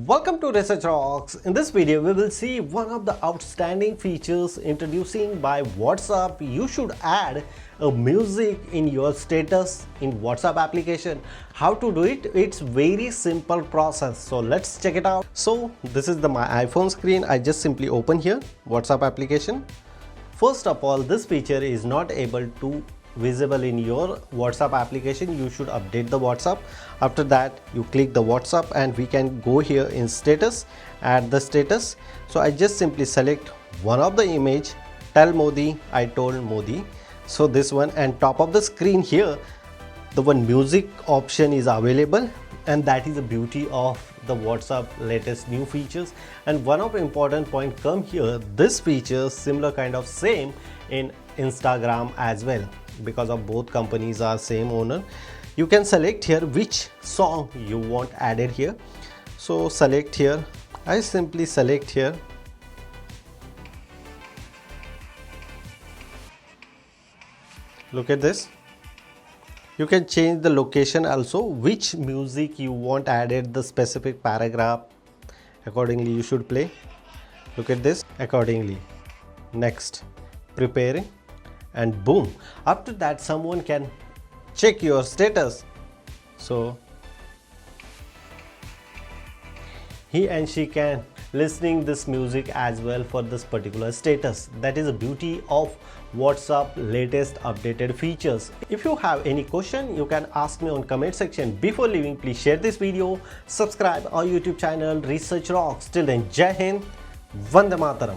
Welcome to Research Rocks. In this video, we will see one of the outstanding features introducing by WhatsApp. You should add a music in your status in WhatsApp application. How to do it? It's very simple process. So let's check it out. So this is my iPhone screen. I just simply open here WhatsApp application. First of all, this feature is not able to visible in your WhatsApp application. You should update the WhatsApp. After that, you click the WhatsApp and we can go here in status, add the status. So I just simply select one of the image, tell Modi, I told Modi. So this one, and top of the screen here, the one music option is available, and that is the beauty of the WhatsApp latest new features. And one of the important point come here, this feature similar kind of same in Instagram as well, because of both companies are same owner. You can select here which song you want added here. So select here, I simply select here. Look at this. You can change the location also, which music you want added, the specific paragraph, accordingly you should play. Look at this, accordingly. Next, preparing, and boom, after that someone can check your status. So he and she can listening this music as well for this particular status. That is the beauty of WhatsApp latest updated features. If you have any question, you can ask me on comment section. Before leaving, please share this video, subscribe our YouTube channel Research Rocks. Till then, Jai Hind, Vande Mataram.